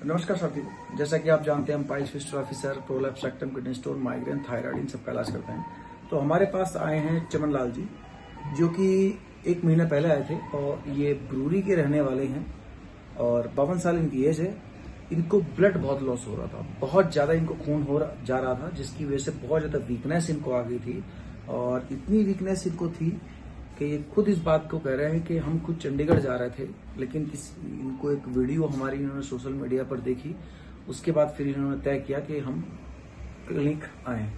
नमस्कार साथियों, जैसा कि आप जानते हैं हम piles fistula fissure, prolapse, rectum, kidney stone, migraine, thyroid इन सब का इलाज करते हैं। तो हमारे पास आए हैं चमन लाल जी, जो कि 1 महीना पहले आए थे और ये ब्रूरी के रहने वाले हैं और 52 साल इनकी एज है। इनको ब्लड बहुत लॉस हो रहा था, बहुत ज्यादा इनको खून जा रहा था, जिसकी वजह से बहुत ज्यादा वीकनेस इनको आ गई थी। और इतनी वीकनेस इनको थी कि ये खुद इस बात को कह रहे हैं कि हम खुद चंडीगढ़ जा रहे थे, लेकिन इनको एक वीडियो हमारी इन्होंने सोशल मीडिया पर देखी। उसके बाद फिर इन्होंने तय किया कि हम क्लिनिक आए।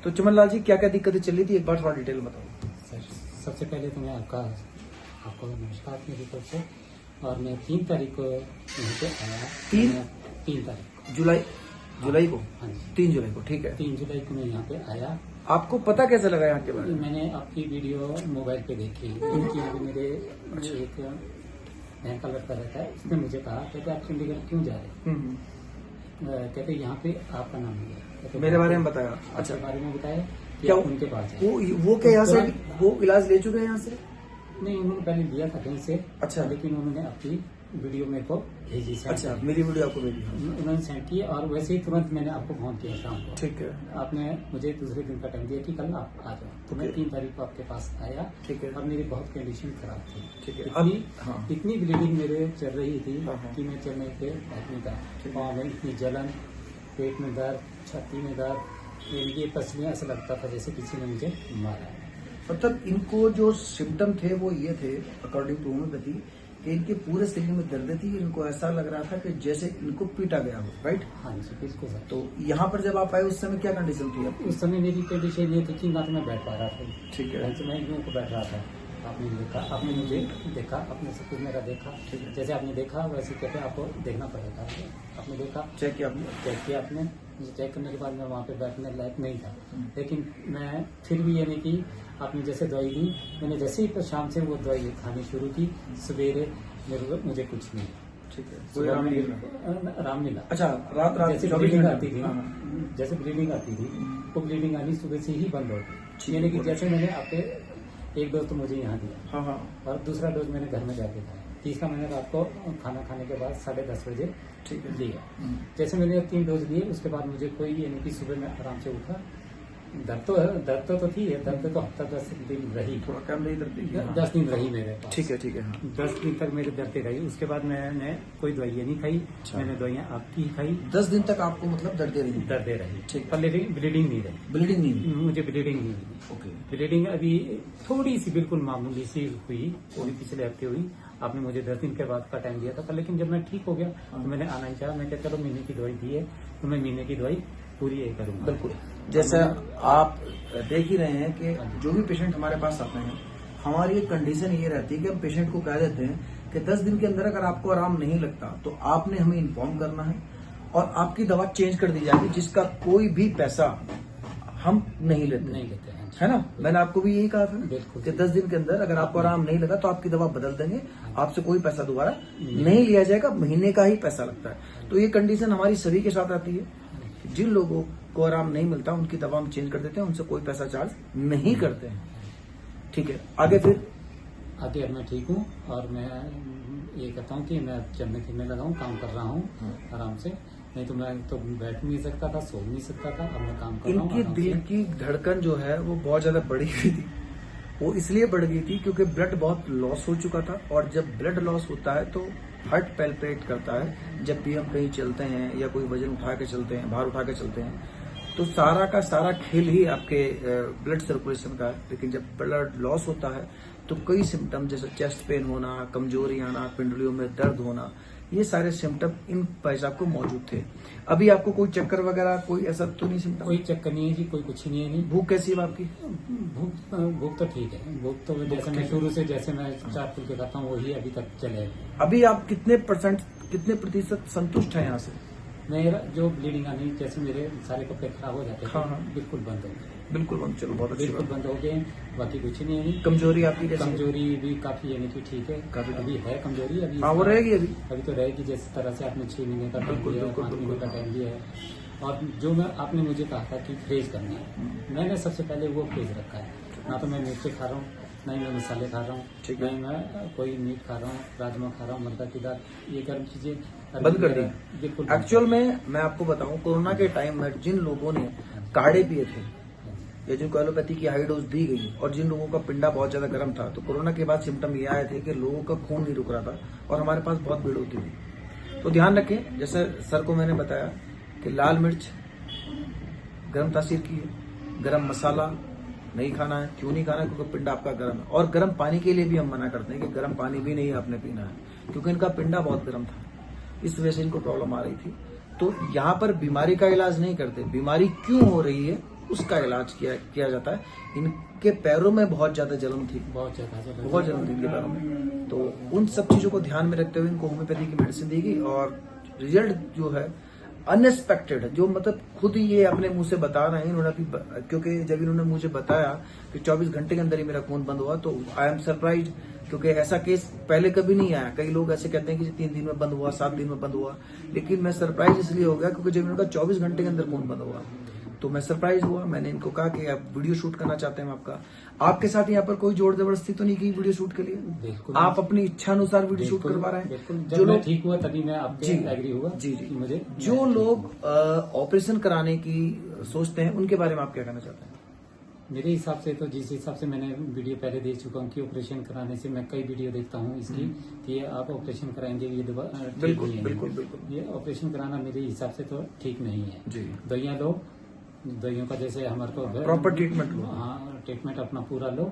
तो चमन लाल जी, क्या क्या दिक्कतें चल रही थी, एक बार थोड़ा डिटेल बताओ। सर, सबसे पहले तो मैं आपको नमस्कार मेरी तरफ से। और मैं 3 तारीख को यहाँ पे आया। 3 तारीख जुलाई को। हाँ जी, 3 जुलाई को, ठीक है। 3 जुलाई को मैं यहाँ पे आया। आपको पता कैसे लगा यहाँ के बारे में? मैंने आपकी वीडियो मोबाइल पे देखी, क्योंकि यहाँ पे मेरे एक बहन का लड़का रहता है, उसने मुझे कहा, कहते आप चंडीगढ़ क्यों जा रहे हैं? कहते यहाँ पे आपका नाम लिया, मेरे बारे में बताया। अच्छा, बारे में बताया कि क्या आप उनके पास जाए। वो क्या यहाँ से वो इलाज ले चुके हैं यहाँ से? नहीं, उन्होंने पहले लिया था कहीं से। अच्छा। लेकिन उन्होंने आपकी वीडियो मेरे को भेजी। अच्छा, मेरी वीडियो आपको भेजी? उन्होंने सेंड की और वैसे ही तुरंत मैंने आपको फोन किया शाम को। ठीक है। आपने मुझे दूसरे दिन का टाइम दिया कि कल आप आ जाओ, तो मैं 3 तारीख को आपके पास आया। ठीक है। और मेरी बहुत कंडीशन खराब थी। ठीक है। इतनी ब्लीडिंग मेरे चल रही थी हाँ। कि मैं चलने के बैठने का, पाँव में इतनी जलन, पेट में दर्द, छाती में दर्द, ये पसलियाँ, ऐसा लगता था जैसे किसी ने मुझे मारा है। मतलब इनको जो सिम्टम थे वो ये थे, अकॉर्डिंग टू होम्योपैथी, कि इनके पूरे शरीर में दर्द थी। इनको ऐसा लग रहा था कि जैसे इनको पीटा गया हो, राइट? हाँ जी, बिल्कुल सर। तो यहाँ पर जब आप आए उस समय क्या कंडीशन थी आपकी? उस समय मेरी कंडीशन ये थी कि ना तो मैं बैठ पा रहा था। ठीक है। मैं यूं को बैठ रहा था। आपने देखा, आपने मुझे देखा, आपने सब कुछ मेरा देखा। ठीक है। जैसे आपने देखा वैसे कहते आपको देखना पड़ेगा। आपने देखा, चेक किया आपने? चेक किया आपने। चेक करने के बाद मैं वहाँ पे बैठने लायक नहीं था, लेकिन मैं फिर भी ये नहीं कि आपने जैसे दवाई दी, मैंने जैसे ही शाम से वो दवाई खानी शुरू की, सवेरे मुझे कुछ नहीं। ठीक है, कोई आराम नहीं मिला? आराम मिला। अच्छा, रात जैसे 24 ब्लीडिंग घंटे आती थी, हाँ। जैसे ब्लीडिंग आती थी, वो ब्लीडिंग आनी सुबह से ही बंद हो गई। यानी कि जैसे मैंने आपके 1 डोज तो मुझे यहाँ दिया, हाँ हाँ, और दूसरा डोज मैंने घर में जाके खाया, तीसरा मैंने रात को खाना खाने के बाद 10:30 बजे ठीक है लिया। जैसे मैंने 3 डोज लिए, उसके बाद मुझे कोई यानी कि सुबह में आराम से उठा। दर्द तो थी, दर्द तो हफ्ता 10 दिन रही, थोड़ा कम नहीं दर्द? 10 दिन रही मेरे पास। ठीक है, ठीक है, हाँ। 10 दिन तक मेरे दर्द रही। उसके बाद मैंने कोई दवाइयाँ नहीं खाई। मैंने दवाइयाँ आपकी ही खाई। 10 दिन तक आपको मतलब दर्द रही? ठीक, पर लेकिन ब्लीडिंग नहीं रही। ब्लीडिंग नहीं? मुझे ब्लीडिंग नहीं हुई। ओके। ब्लीडिंग अभी थोड़ी सी, बिल्कुल मामूली सी हुई, वो भी पिछले हफ्ते हुई। आपने मुझे 10 दिन के बाद का टाइम दिया था, पर लेकिन जब मैं ठीक हो गया तो मैंने आना ही चाहा। मैं क्या, चलो महीने की दवाई दी है तो मैं महीने की दवाई पूरी यही करूंगा। बिल्कुल। जैसे आप देख ही रहे हैं कि जो भी पेशेंट हमारे पास आते हैं, हमारी एक कंडीशन ये रहती है कि हम पेशेंट को कह देते हैं कि 10 दिन के अंदर अगर आपको आराम नहीं लगता तो आपने हमें इन्फॉर्म करना है और आपकी दवा चेंज कर दी जाएगी, जिसका कोई भी पैसा हम नहीं लेते हैं, है ना? मैंने आपको भी यही कहा था बिल्कुल कि 10 दिन के अंदर अगर आपको आराम नहीं लगा तो आपकी दवा बदल देंगे, आपसे कोई पैसा दोबारा नहीं लिया जाएगा, महीने का ही पैसा लगता है। तो ये कंडीशन हमारी सभी के साथ आती है। जिन लोगों को आराम नहीं मिलता उनकी दवा हम चेंज कर देते हैं, उनसे कोई पैसा चार्ज नहीं करते हैं। ठीक है, आगे फिर? आगे अब मैं ठीक हूँ और मैं ये कहता हूँ कि मैं चलने फिरने लगा हूँ, काम कर रहा हूँ आराम से। नहीं तो मैं तो बैठ नहीं सकता था, सो नहीं सकता था। अब मैं काम कर रहा हूँ। इनकी दिल की धड़कन जो है वो बहुत ज्यादा बढ़ी हुई थी। वो इसलिए बढ़ गई थी क्योंकि ब्लड बहुत लॉस हो चुका था, और जब ब्लड लॉस होता है तो हार्ट पैल्पेट करता है। जब भी हम कहीं चलते हैं या कोई वजन उठा के चलते हैं, भार उठा के चलते हैं, तो सारा का सारा खेल ही आपके ब्लड सर्कुलेशन का है। लेकिन जब ब्लड लॉस होता है तो कई सिम्टम, जैसे चेस्ट पेन होना, कमजोरी आना, पिंडलियों में दर्द होना, ये सारे सिम्टम इन भाई साहब को मौजूद थे। अभी आपको कोई चक्कर वगैरह कोई ऐसा तो नहीं सिम्टम? कोई चक्कर नहीं है जी, कोई कुछ नहीं है। नहीं, भूख कैसी है आपकी? भूख तो ठीक है। भूख तो जैसे मैं शुरू से जैसे मैं 4 फुल्के खाता हूँ वही अभी तक चले। अभी आप कितने प्रतिशत संतुष्ट हैं यहाँ से? मेरा जो ब्लीडिंग आनी, जैसे मेरे सारे कपड़े खराब हो जाते थे, हाँ। बिल्कुल बंद हो गए। बिल्कुल बंद? चलो, बहुत अच्छी बिल्कुल बात। बंद हो गए, बाकी कुछ नहीं है। कमजोरी आपकी कैसी है? कमजोरी भी काफी यानी कि ठीक है, काफी अभी है कमजोरी। अभी हाँ, वो रहेगी अभी तो रहेगी। जिस तरह से आपने 6 महीने का टाइम बिल्कुल, दिया है, बिल्कुल, 5 महीने का बिल्कुल। टाइम दिया है। और जो आपने मुझे कहा था कि फ्रेज करना है, मैंने सबसे पहले वो फ्रेज रखा है। ना तो मैं मिर्ची खा रहा हूँ, नहीं मैं मसाले खा रहा हूँ, ठीक है। नहीं मैं कोई मीट खा रहा हूँ, राजमा खा रहा हूँ, मटर की दाल, ये गर्म चीजें बंद कर दी। बिल्कुल। एक्चुअल में मैं आपको बताऊं, कोरोना के टाइम में जिन लोगों ने काढ़े पिए थे या जिनको एलोपैथी की हाई डोज दी गई और जिन लोगों का पिंडा बहुत ज्यादा गर्म था, तो कोरोना के बाद सिम्टम ये आए थे कि लोगों का खून नहीं रुक रहा था और हमारे पास बहुत भीड़ होती थी। तो ध्यान रखें, जैसे सर को मैंने बताया कि लाल मिर्च गर्म तासीर की है, गर्म मसाला नहीं खाना है। क्यों नहीं खाना है? क्योंकि पिंडा आपका गर्म है। और गर्म पानी के लिए भी हम मना करते हैं कि गर्म पानी भी नहीं आपने पीना है, क्योंकि इनका पिंडा बहुत गर्म था, इस वजह से इनको प्रॉब्लम आ रही थी। तो यहाँ पर बीमारी का इलाज नहीं करते, बीमारी क्यों हो रही है उसका इलाज किया जाता है। इनके पैरों में बहुत ज्यादा जलन थी, बहुत जलन थी इनके पैरों में। तो उन सब चीजों को ध्यान में रखते हुए इनको होम्योपैथी की मेडिसिन दी गई और रिजल्ट जो है अनएक्सपेक्टेड है, जो मतलब खुद ही ये अपने मुंह से बता रहे हैं इन्होंने अभी, क्योंकि जब इन्होंने मुझे बताया कि 24 घंटे के अंदर ही मेरा खून बंद हुआ, तो आई एम सरप्राइज, क्योंकि ऐसा केस पहले कभी नहीं आया। कई लोग ऐसे कहते हैं कि 3 दिन में बंद हुआ, 7 दिन में बंद हुआ, लेकिन मैं सरप्राइज इसलिए हो गया क्योंकि जब इनका 24 घंटे के अंदर खून बंद हुआ तो मैं सरप्राइज हुआ। मैंने इनको कहा कि आप वीडियो शूट करना चाहते हैं आपका, आपके साथ यहाँ पर कोई जोर जबरदस्ती तो नहीं की वीडियो शूट के लिए? बिल्कुल, आप अपनी इच्छा अनुसार वीडियो शूट करवा रहे हैं। जो लोग ठीक हुआ तभी मैं आपके जी एग्री हुआ। जी जी, मुझे जो लोग ऑपरेशन कराने की सोचते हैं उनके बारे में आप क्या कहना चाहते हैं? मेरे हिसाब से तो जिस हिसाब से मैंने वीडियो पहले देख चुका हूँ कि ऑपरेशन कराने से, मैं कई वीडियो देखता हूँ इसकी कि ये आप ऑपरेशन कराएंगे, ये दवा ठीक बिल्कुल नहीं है। बिल्कुल बिल्कुल, ये ऑपरेशन कराना मेरे हिसाब से तो ठीक नहीं है। जी, दवाइयाँ लो, दवाइयों का जैसे हमारे को प्रॉपर ट्रीटमेंट लो। हाँ, ट्रीटमेंट अपना पूरा लो,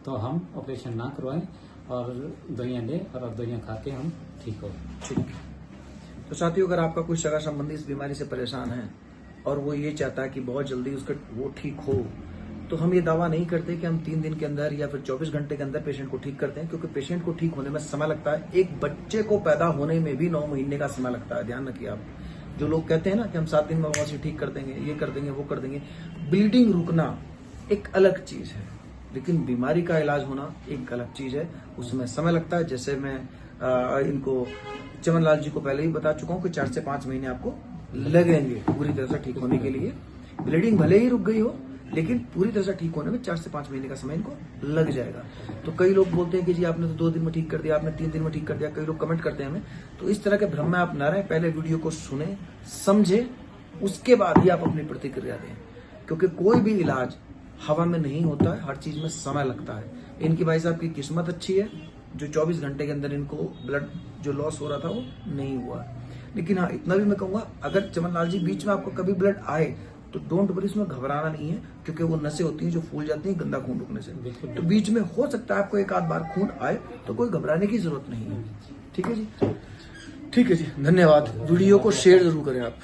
तो हम ऑपरेशन ना करवाएं और दवाइयाँ ले और दवाइयाँ खा के हम ठीक हो। ठीक। तो साथियों, अगर आपका कोई सगा संबंधी इस बीमारी से परेशान है और वो ये चाहता है कि बहुत जल्दी उसका वो ठीक हो, तो हम ये दावा नहीं करते कि हम 3 दिन के अंदर या फिर 24 घंटे के अंदर पेशेंट को ठीक करते हैं, क्योंकि पेशेंट को ठीक होने में समय लगता है। एक बच्चे को पैदा होने में भी 9 महीने का समय लगता है, ध्यान रखिए आप। जो लोग कहते हैं ना कि हम 7 दिन में वहां से ठीक कर देंगे, ये कर देंगे, वो कर देंगे, ब्लीडिंग रुकना एक अलग चीज है, लेकिन बीमारी का इलाज होना एक अलग चीज है, उसमें समय लगता है। जैसे मैं इनको चमन लाल जी को पहले ही बता चुका हूँ कि 4 से 5 महीने आपको लगेंगे पूरी तरह से ठीक होने के लिए। ब्लीडिंग भले ही रुक गई हो, लेकिन पूरी तरह से ठीक होने में 4 से 5 महीने का समय इनको लग जाएगा। तो कई लोग बोलते हैं कि जी आपने तो 2 दिन में ठीक कर दिया, आपने 3 दिन में ठीक कर दिया, कई लोग कमेंट करते हैं हमें। तो इस तरह के भ्रम में आप न रहें, पहले वीडियो को सुने, समझे, उसके बाद ही आप अपनी प्रतिक्रिया दें, क्योंकि कोई भी इलाज हवा में नहीं होता है, हर चीज में समय लगता है। इनकी भाई साहब की किस्मत अच्छी है, जो 24 घंटे के अंदर इनको ब्लड जो लॉस हो रहा था वो नहीं हुआ। लेकिन हाँ, इतना भी मैं कहूंगा, अगर चमन लाल जी बीच में आपको कभी ब्लड आए तो डोंट वरी, इसमें घबराना नहीं है, क्योंकि वो नसें होती हैं जो फूल जाती हैं गंदा खून रुकने से। तो बीच में हो सकता है आपको एक आध बार खून आए, तो कोई घबराने की जरूरत नहीं है। ठीक है जी, ठीक है जी, धन्यवाद। वीडियो को शेयर जरूर करें आप।